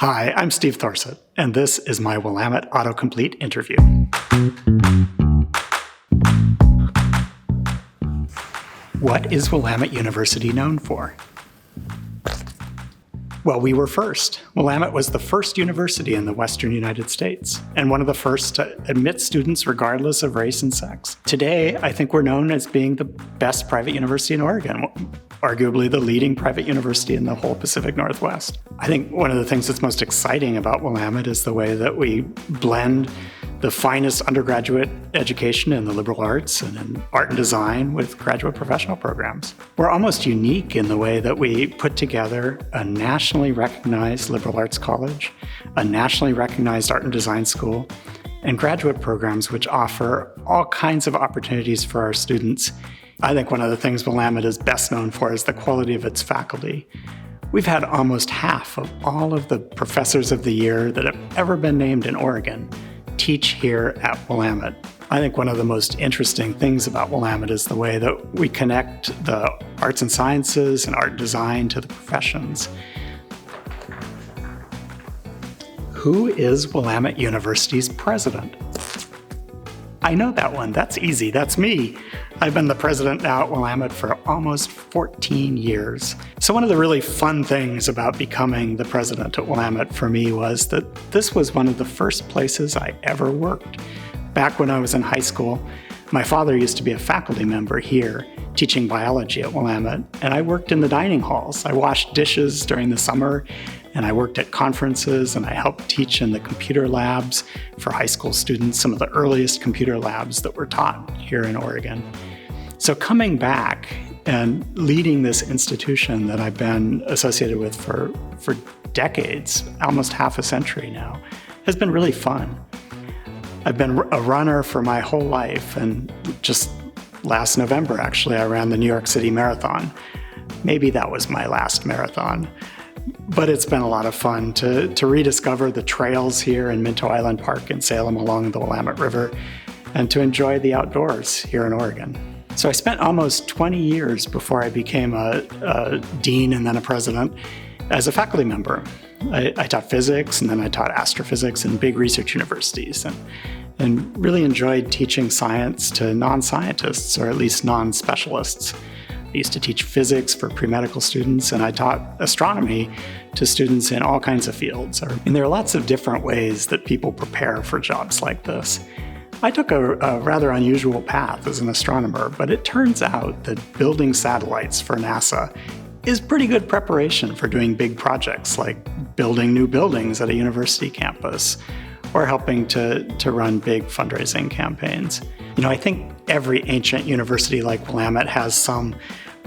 Hi, I'm Steve Thorsett, and this is my Willamette Autocomplete interview. What is Willamette University known for? Well, we were first. Willamette was the first university in the Western United States, and one of the first to admit students regardless of race and sex. Today, I think we're known as being the best private university in Oregon, arguably the leading private university in the whole Pacific Northwest. I think one of the things that's most exciting about Willamette is the way that we blend the finest undergraduate education in the liberal arts and in art and design with graduate professional programs. We're almost unique in the way that we put together a nationally recognized liberal arts college, a nationally recognized art and design school, and graduate programs which offer all kinds of opportunities for our students. I think one of the things Willamette is best known for is the quality of its faculty. We've had almost half of all of the professors of the year that have ever been named in Oregon teach here at Willamette. I think one of the most interesting things about Willamette is the way that we connect the arts and sciences and art design to the professions. Who is Willamette University's president? I know that one. That's easy. That's me. I've been the president now at Willamette for almost 14 years. So one of the really fun things about becoming the president at Willamette for me was that this was one of the first places I ever worked. Back when I was in high school, my father used to be a faculty member here teaching biology at Willamette, and I worked in the dining halls. I washed dishes during the summer, and I worked at conferences, and I helped teach in the computer labs for high school students, some of the earliest computer labs that were taught here in Oregon. So coming back and leading this institution that I've been associated with for decades, almost half a century now, has been really fun. I've been a runner for my whole life, and just last November, actually, I ran the New York City Marathon. Maybe that was my last marathon. But it's been a lot of fun to rediscover the trails here in Minto Island Park in Salem along the Willamette River and to enjoy the outdoors here in Oregon. So I spent almost 20 years before I became a dean and then a president as a faculty member. I taught physics and then I taught astrophysics in big research universities and really enjoyed teaching science to non-scientists or at least non-specialists. I used to teach physics for pre-medical students, and I taught astronomy to students in all kinds of fields. And there are lots of different ways that people prepare for jobs like this. I took a rather unusual path as an astronomer, but it turns out that building satellites for NASA is pretty good preparation for doing big projects like building new buildings at a university campus or helping to run big fundraising campaigns. You know, I think every ancient university like Willamette has some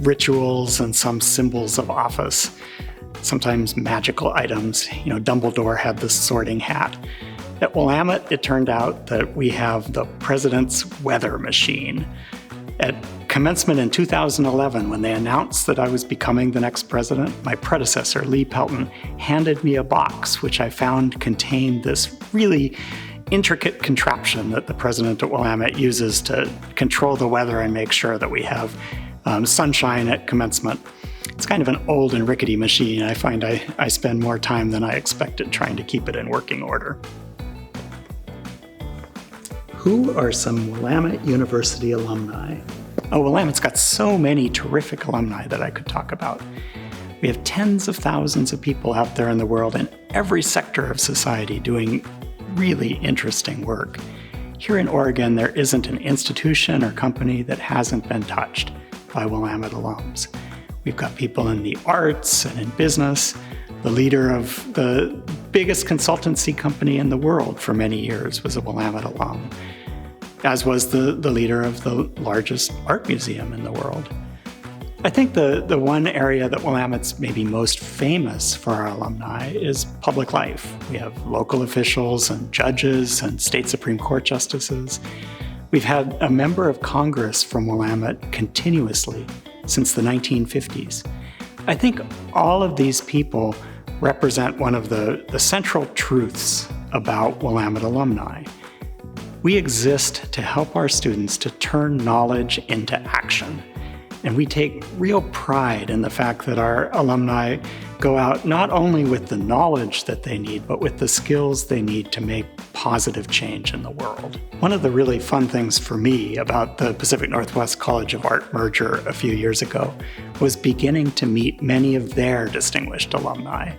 rituals and some symbols of office, sometimes magical items. You know, Dumbledore had the sorting hat. At Willamette, it turned out that we have the president's weather machine. At commencement in 2011, when they announced that I was becoming the next president, my predecessor, Lee Pelton, handed me a box which I found contained this really intricate contraption that the president at Willamette uses to control the weather and make sure that we have sunshine at commencement. It's kind of an old and rickety machine. I find I spend more time than I expected trying to keep it in working order. Who are some Willamette University alumni? Oh, Willamette's got so many terrific alumni that I could talk about. We have tens of thousands of people out there in the world in every sector of society doing really interesting work. Here in Oregon, there isn't an institution or company that hasn't been touched by Willamette alums. We've got people in the arts and in business. The leader of the biggest consultancy company in the world for many years was a Willamette alum, as was the leader of the largest art museum in the world. I think the one area that Willamette's maybe most famous for our alumni is public life. We have local officials and judges and state Supreme Court justices. We've had a member of Congress from Willamette continuously since the 1950s. I think all of these people represent one of the central truths about Willamette alumni. We exist to help our students to turn knowledge into action. And we take real pride in the fact that our alumni go out not only with the knowledge that they need, but with the skills they need to make positive change in the world. One of the really fun things for me about the Pacific Northwest College of Art merger a few years ago was beginning to meet many of their distinguished alumni.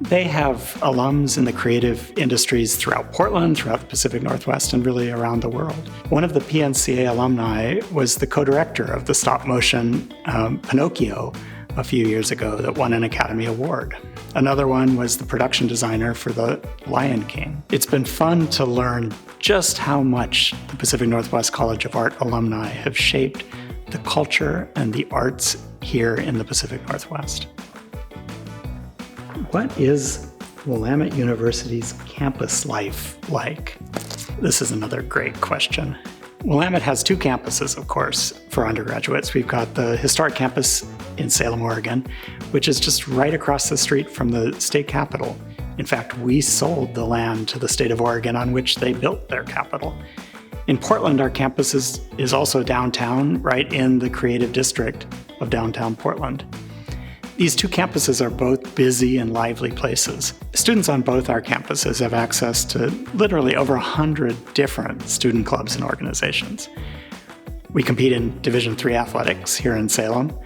They have alums in the creative industries throughout Portland, throughout the Pacific Northwest, and really around the world. One of the PNCA alumni was the co-director of the stop-motion Pinocchio a few years ago that won an Academy Award. Another one was the production designer for The Lion King. It's been fun to learn just how much the Pacific Northwest College of Art alumni have shaped the culture and the arts here in the Pacific Northwest. What is Willamette University's campus life like? This is another great question. Willamette has two campuses, of course, for undergraduates. We've got the historic campus in Salem, Oregon, which is just right across the street from the state capitol. In fact, we sold the land to the state of Oregon on which they built their capital. In Portland, our campus is also downtown, right in the creative district of downtown Portland. These two campuses are both busy and lively places. Students on both our campuses have access to literally over 100 different student clubs and organizations. We compete in Division III athletics here in Salem,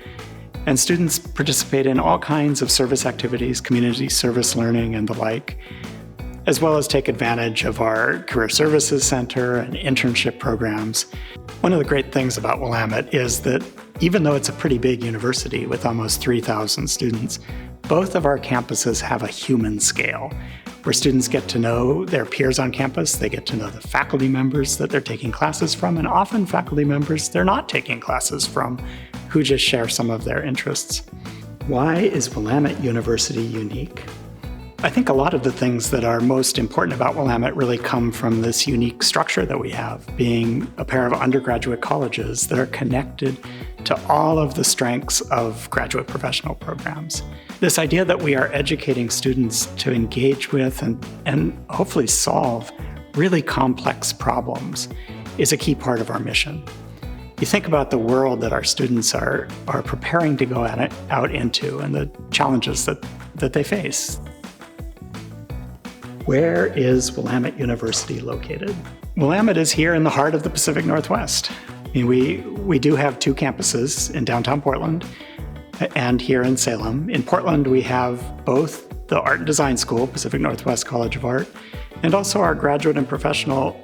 and students participate in all kinds of service activities, community service learning, and the like, as well as take advantage of our Career Services Center and internship programs. One of the great things about Willamette is that even though it's a pretty big university with almost 3,000 students, both of our campuses have a human scale, where students get to know their peers on campus, they get to know the faculty members that they're taking classes from, and often faculty members they're not taking classes from, who just share some of their interests. Why is Willamette University unique? I think a lot of the things that are most important about Willamette really come from this unique structure that we have, being a pair of undergraduate colleges that are connected to all of the strengths of graduate professional programs. This idea that we are educating students to engage with and hopefully solve really complex problems is a key part of our mission. You think about the world that our students are preparing to go out into and the challenges that they face. Where is Willamette University located? Willamette is here in the heart of the Pacific Northwest. I mean, we do have two campuses in downtown Portland and here in Salem. In Portland, we have both the Art and Design School, Pacific Northwest College of Art, and also our Graduate and Professional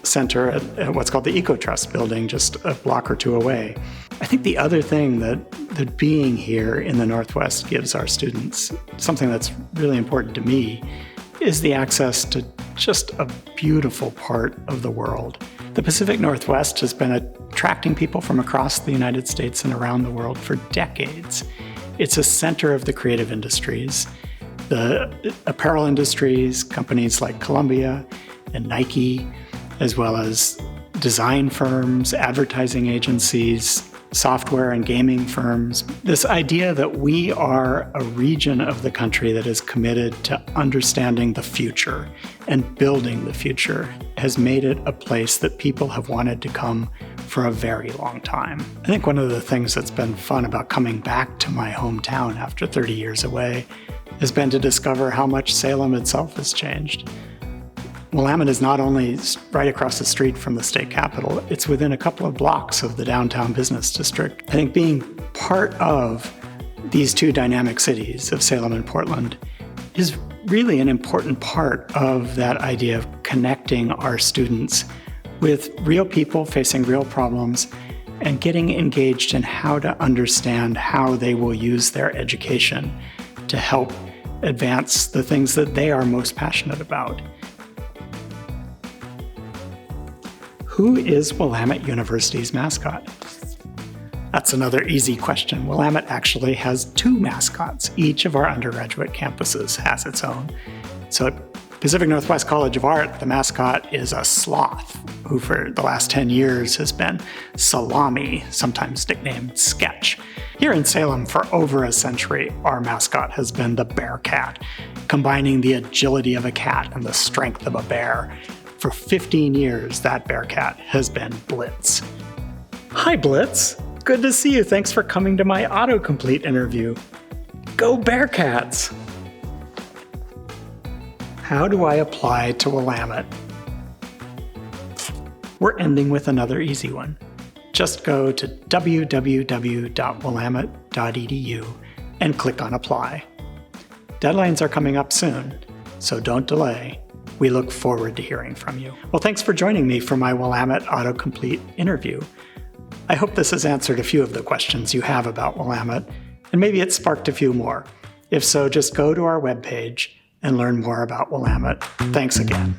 Center at what's called the EcoTrust building, just a block or two away. I think the other thing that being here in the Northwest gives our students, something that's really important to me, is the access to just a beautiful part of the world. The Pacific Northwest has been attracting people from across the United States and around the world for decades. It's a center of the creative industries, the apparel industries, companies like Columbia and Nike, as well as design firms, advertising agencies, software and gaming firms. This idea that we are a region of the country that is committed to understanding the future and building the future has made it a place that people have wanted to come for a very long time. I think one of the things that's been fun about coming back to my hometown after 30 years away has been to discover how much Salem itself has changed. Willamette is not only right across the street from the state capitol, it's within a couple of blocks of the downtown business district. I think being part of these two dynamic cities of Salem and Portland is really an important part of that idea of connecting our students with real people facing real problems and getting engaged in how to understand how they will use their education to help advance the things that they are most passionate about. Who is Willamette University's mascot? That's another easy question. Willamette actually has two mascots. Each of our undergraduate campuses has its own. So at Pacific Northwest College of Art, the mascot is a sloth, who for the last 10 years has been Salami, sometimes nicknamed Sketch. Here in Salem, for over a century, our mascot has been the Bearcat, combining the agility of a cat and the strength of a bear. For 15 years, that Bearcat has been Blitz. Hi, Blitz. good to see you. Thanks for coming to my autocomplete interview. Go Bearcats! How do I apply to Willamette? We're ending with another easy one. Just go to www.willamette.edu and click on Apply. Deadlines are coming up soon, so don't delay. We look forward to hearing from you. Well, thanks for joining me for my Willamette Autocomplete interview. I hope this has answered a few of the questions you have about Willamette, and maybe it sparked a few more. If so, just go to our webpage and learn more about Willamette. Thanks again.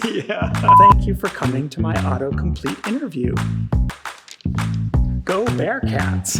Yeah. Thank you for coming to my autocomplete interview. Go Bearcats!